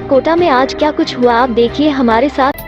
कोटा में आज क्या कुछ हुआ आप देखिए हमारे साथ।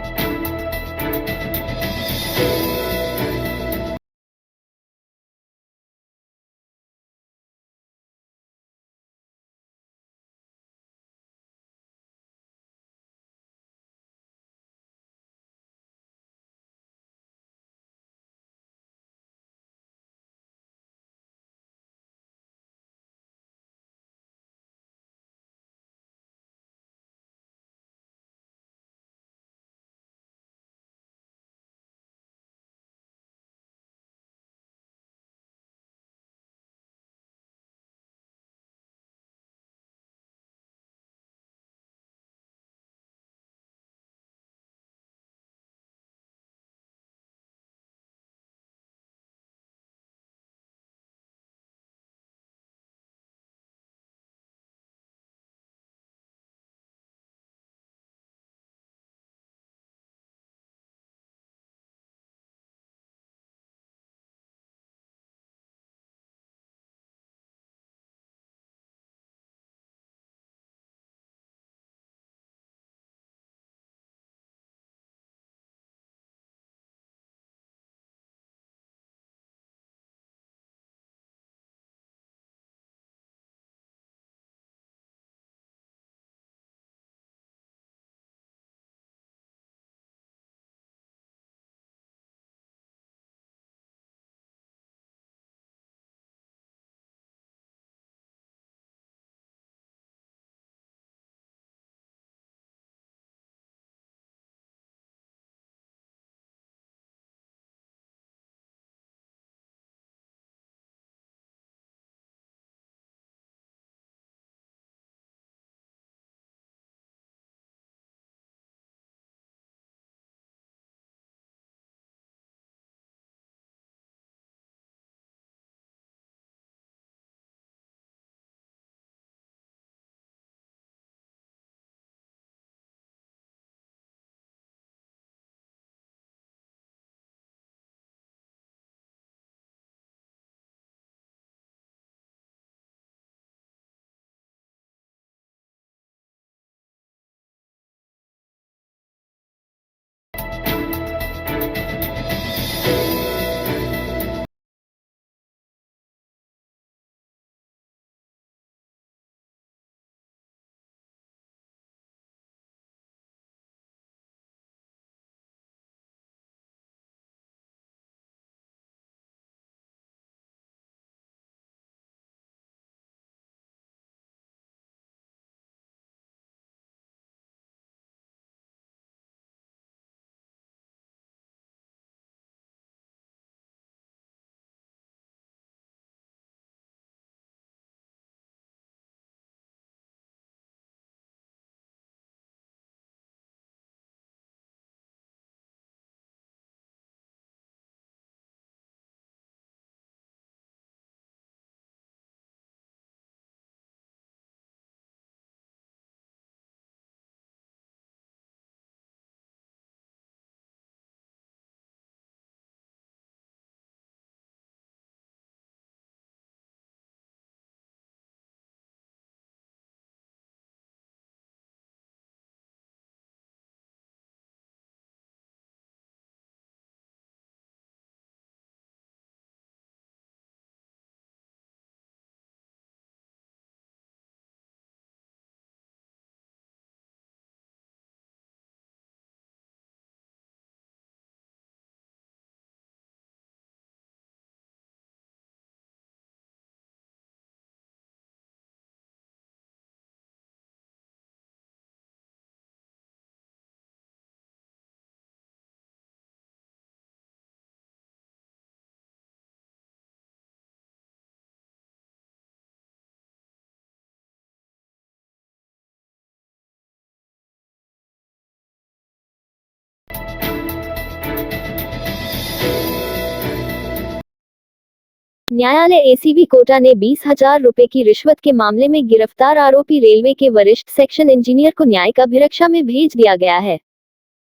न्यायालय एसीबी कोटा ने 20,000 रुपए की रिश्वत के मामले में गिरफ्तार आरोपी रेलवे के वरिष्ठ सेक्शन इंजीनियर को न्यायिक अभिरक्षा में भेज दिया गया है।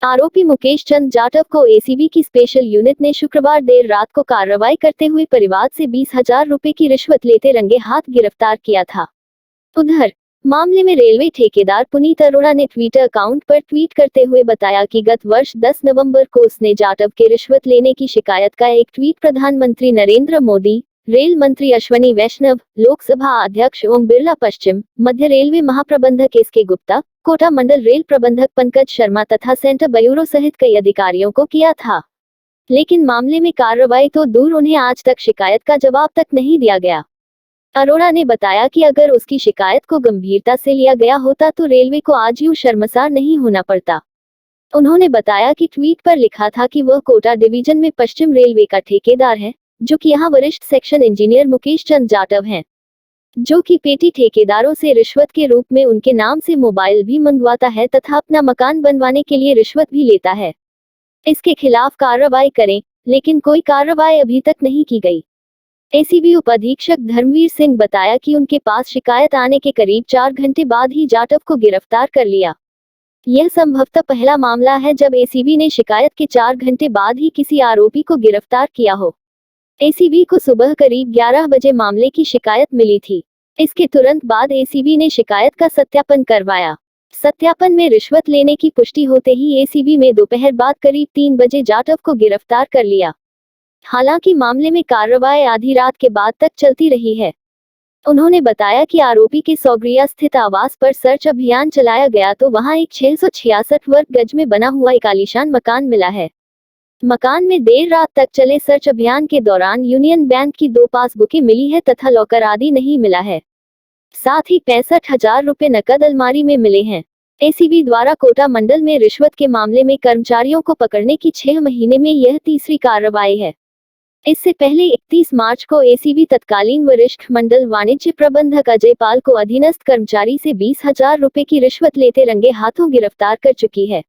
आरोपी मुकेश चंद जाटव को एसीबी की स्पेशल यूनिट ने शुक्रवार देर रात को कार्रवाई करते हुए परिवार से 20,000 रुपए की रिश्वत लेते रंगे हाथ गिरफ्तार किया था। उधर मामले में रेलवे ठेकेदार पुनीत अरोड़ा ने ट्विटर अकाउंट पर ट्वीट करते हुए बताया कि गत वर्ष 10 नवंबर को उसने जाटव के रिश्वत लेने की शिकायत का एक ट्वीट प्रधानमंत्री नरेंद्र मोदी, रेल मंत्री अश्वनी वैष्णव, लोकसभा अध्यक्ष ओम बिरला, पश्चिम मध्य रेलवे महाप्रबंधक एस.के. गुप्ता, कोटा मंडल रेल प्रबंधक पंकज शर्मा तथा सेंटर ब्यूरो सहित कई अधिकारियों को किया था। लेकिन मामले में कार्रवाई तो दूर, उन्हें आज तक शिकायत का जवाब तक नहीं दिया गया। अरोड़ा ने बताया कि अगर उसकी शिकायत को गंभीरता से लिया गया होता तो रेलवे को आज यूं शर्मसार नहीं होना पड़ता। उन्होंने बताया कि ट्वीट पर लिखा था कि वह कोटा डिवीजन में पश्चिम रेलवे का ठेकेदार है, जो कि यहाँ वरिष्ठ सेक्शन इंजीनियर मुकेश चंद जाटव हैं, जो कि पेटी ठेकेदारों से रिश्वत के रूप में उनके नाम से मोबाइल भी मंगवाता है तथा अपना मकान बनवाने के लिए रिश्वत भी लेता है। इसके खिलाफ कार्रवाई करें, लेकिन कोई कार्रवाई अभी तक नहीं की गई। एसीबी उपाधीक्षक धर्मवीर सिंह बताया कि उनके पास शिकायत आने के करीब 4 घंटे बाद ही जाटव को गिरफ्तार कर लिया। यह संभवतः पहला मामला है जब एसीबी ने शिकायत के 4 घंटे बाद ही किसी आरोपी को गिरफ्तार किया हो। एसीबी को सुबह करीब 11 बजे मामले की शिकायत मिली थी। इसके तुरंत बाद एसीबी ने शिकायत का सत्यापन करवाया। सत्यापन में रिश्वत लेने की पुष्टि होते ही एसीबी में दोपहर बाद करीब 3 बजे जाटव को गिरफ्तार कर लिया। हालांकि मामले में कार्रवाई आधी रात के बाद तक चलती रही है। उन्होंने बताया कि आरोपी के सौगरिया स्थित आवास पर सर्च अभियान चलाया गया तो वहां एक 666 वर्ग गज में बना हुआ एक आलीशान मकान मिला है। मकान में देर रात तक चले सर्च अभियान के दौरान यूनियन बैंक की 2 पासबुकें मिली है तथा लॉकर आदि नहीं मिला है। साथ ही 65,000 रुपए नकद अलमारी में मिले हैं। एसीबी द्वारा कोटा मंडल में रिश्वत के मामले में कर्मचारियों को पकड़ने की 6 महीने में यह तीसरी कार्रवाई है। इससे पहले 31 मार्च को एसीबी तत्कालीन वरिष्ठ मंडल वाणिज्य प्रबंधक अजय पाल को अधीनस्थ कर्मचारी से 20,000 रुपए की रिश्वत लेते रंगे हाथों गिरफ्तार कर चुकी है।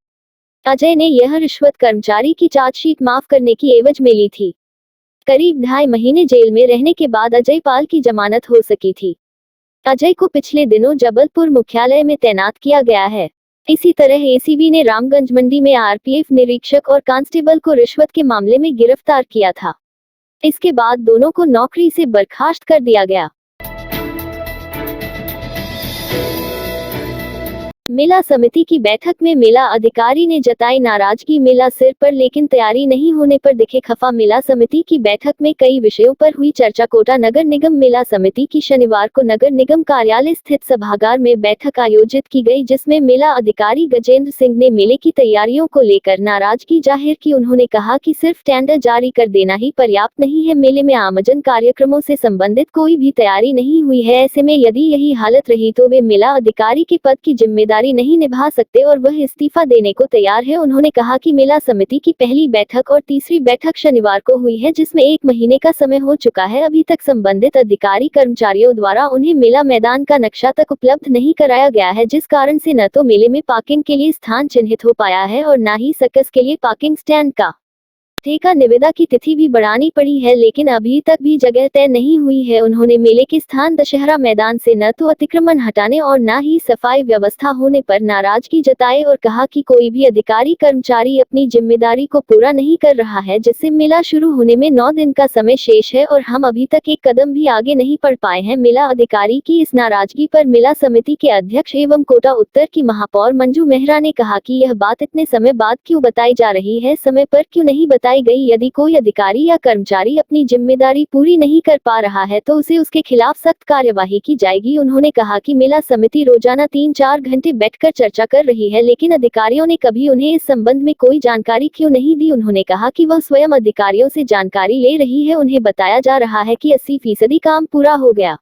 अजय ने यह रिश्वत कर्मचारी की चार्जशीट माफ करने की एवज में ली थी। करीब 2.5 महीने जेल में रहने के बाद अजय पाल की जमानत हो सकी थी। अजय को पिछले दिनों जबलपुर मुख्यालय में तैनात किया गया है। इसी तरह एसीबी ने रामगंज मंडी में आरपीएफ निरीक्षक और कांस्टेबल को रिश्वत के मामले में गिरफ्तार किया था। इसके बाद दोनों को नौकरी से बर्खास्त कर दिया गया। मेला समिति की बैठक में मेला अधिकारी ने जताई नाराजगी। मेला सिर पर लेकिन तैयारी नहीं होने पर दिखे खफा। मेला समिति की बैठक में कई विषयों पर हुई चर्चा। कोटा नगर निगम मेला समिति की शनिवार को नगर निगम कार्यालय स्थित सभागार में बैठक आयोजित की गई, जिसमें मेला अधिकारी गजेंद्र सिंह ने मेले की तैयारियों को लेकर नाराजगी जाहिर की। उन्होंने कहा कि सिर्फ टेंडर जारी कर देना ही पर्याप्त नहीं है, मेले में आयोजन कार्यक्रमों से संबंधित कोई भी तैयारी नहीं हुई है। ऐसे में यदि यही हालत रही तो वे मेला अधिकारी के पद की जिम्मेदारी नहीं निभा सकते और वह इस्तीफा देने को तैयार है। उन्होंने कहा कि मेला समिति की पहली बैठक और तीसरी बैठक शनिवार को हुई है, जिसमें 1 महीने का समय हो चुका है। अभी तक संबंधित अधिकारी कर्मचारियों द्वारा उन्हें मेला मैदान का नक्शा तक उपलब्ध नहीं कराया गया है, जिस कारण से न तो मेले में पार्किंग के लिए स्थान चिन्हित हो पाया है और न ही सर्कस के लिए पार्किंग स्टैंड का ठेका निविदा की तिथि भी बढ़ानी पड़ी है, लेकिन अभी तक भी जगह तय नहीं हुई है। उन्होंने मेले के स्थान दशहरा मैदान से न तो अतिक्रमण हटाने और न ही सफाई व्यवस्था होने पर नाराजगी जताई और कहा कि कोई भी अधिकारी कर्मचारी अपनी जिम्मेदारी को पूरा नहीं कर रहा है, जिससे मेला शुरू होने में 9 दिन का समय शेष है और हम अभी तक एक कदम भी आगे नहीं बढ़ पाए हैं। मेला अधिकारी की इस नाराजगी पर मेला समिति के अध्यक्ष एवं कोटा उत्तर की महापौर मंजू मेहरा ने कहा कि यह बात इतने समय बाद क्यों बताई जा रही है, समय पर क्यों नहीं बताई गई। यदि कोई अधिकारी या कर्मचारी अपनी जिम्मेदारी पूरी नहीं कर पा रहा है तो उसे उसके खिलाफ सख्त कार्यवाही की जाएगी। उन्होंने कहा कि मेला समिति रोजाना 3-4 घंटे बैठकर चर्चा कर रही है, लेकिन अधिकारियों ने कभी उन्हें इस संबंध में कोई जानकारी क्यों नहीं दी। उन्होंने कहा कि वह स्वयं अधिकारियों से जानकारी ले रही है, उन्हें बताया जा रहा है कि 80% काम पूरा हो गया,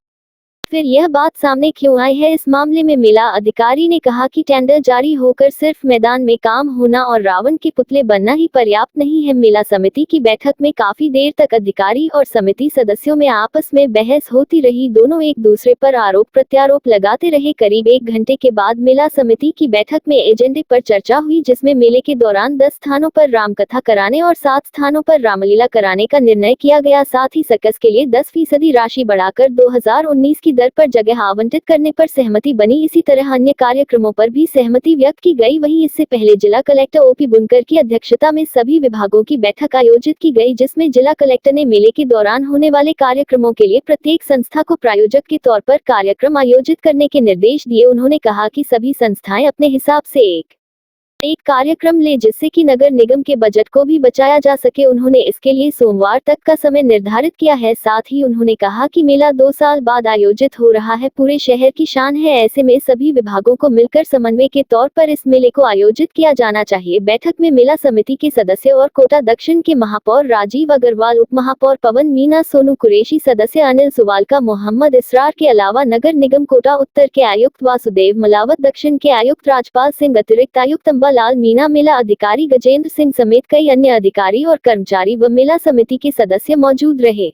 फिर यह बात सामने क्यों आई है। इस मामले में मेला अधिकारी ने कहा कि टेंडर जारी होकर सिर्फ मैदान में काम होना और रावण के पुतले बनना ही पर्याप्त नहीं है। मेला समिति की बैठक में काफी देर तक अधिकारी और समिति सदस्यों में आपस में बहस होती रही, दोनों एक दूसरे पर आरोप प्रत्यारोप लगाते रहे। करीब 1 घंटे के बाद मेला समिति की बैठक में एजेंडे पर चर्चा हुई, जिसमें मेले के दौरान 10 स्थानों पर रामकथा कराने और 7 स्थानों पर रामलीला कराने का निर्णय किया गया। साथ ही सर्कस के लिए 10% राशि बढ़ाकर 2019 की दर पर जगह आवंटित करने पर सहमति बनी। इसी तरह अन्य कार्यक्रमों पर भी सहमति व्यक्त की गई। वहीं इससे पहले जिला कलेक्टर ओपी बुनकर की अध्यक्षता में सभी विभागों की बैठक आयोजित की गई, जिसमें जिला कलेक्टर ने मेले के दौरान होने वाले कार्यक्रमों के लिए प्रत्येक संस्था को प्रायोजक के तौर पर कार्यक्रम आयोजित करने के निर्देश दिए। उन्होंने कहा कि सभी संस्थाएं अपने हिसाब से एक कार्यक्रम ले, जिससे कि नगर निगम के बजट को भी बचाया जा सके। उन्होंने इसके लिए सोमवार तक का समय निर्धारित किया है। साथ ही उन्होंने कहा कि मेला 2 साल बाद आयोजित हो रहा है, पूरे शहर की शान है। ऐसे में सभी विभागों को मिलकर समन्वय के तौर पर इस मेले को आयोजित किया जाना चाहिए। बैठक में मेला समिति के सदस्य और कोटा दक्षिण के महापौर राजीव अग्रवाल, उप महापौर पवन मीना, सोनू कुरैशी, सदस्य अनिल सुवालका, मोहम्मद इसरार के अलावा नगर निगम कोटा उत्तर के आयुक्त वासुदेव मलावत, दक्षिण के आयुक्त राजपाल सिंह, अतिरिक्त आयुक्त अंबालाल मीणा, मेला अधिकारी गजेंद्र सिंह समेत कई अन्य अधिकारी और कर्मचारी व मेला समिति के सदस्य मौजूद रहे।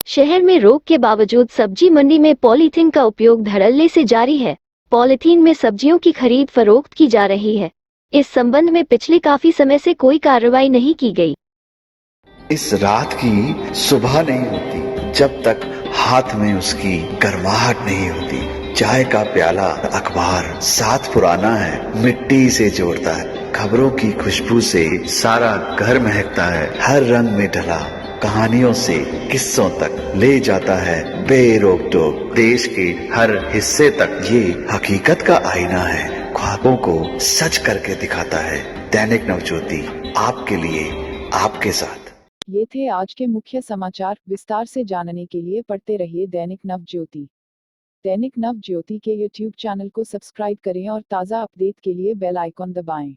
शहर में रोक के बावजूद सब्जी मंडी में पॉलीथीन का उपयोग धड़ल्ले से जारी है। पॉलीथीन में सब्जियों की खरीद फरोख्त की जा रही है। इस संबंध में पिछले काफी समय से कोई कार्रवाई नहीं की गई। इस रात की सुबह नहीं होती जब तक हाथ में उसकी गर्माहट नहीं होती। चाय का प्याला, अखबार साथ पुराना है, मिट्टी से जोड़ता है। खबरों की खुशबू से सारा घर महकता है। हर रंग में ढला कहानियों से किस्सों तक ले जाता है बेरोक टोक। देश के हर हिस्से तक ये हकीकत का आईना है। ख्वाबों को सच करके दिखाता है। दैनिक नवज्योति, आपके लिए, आपके साथ। ये थे आज के मुख्य समाचार। विस्तार से जानने के लिए पढ़ते रहिए दैनिक नवज्योति। दैनिक नवज्योति के YouTube चैनल को सब्सक्राइब करें और ताज़ा अपडेट के लिए बेल आइकॉन दबाएं।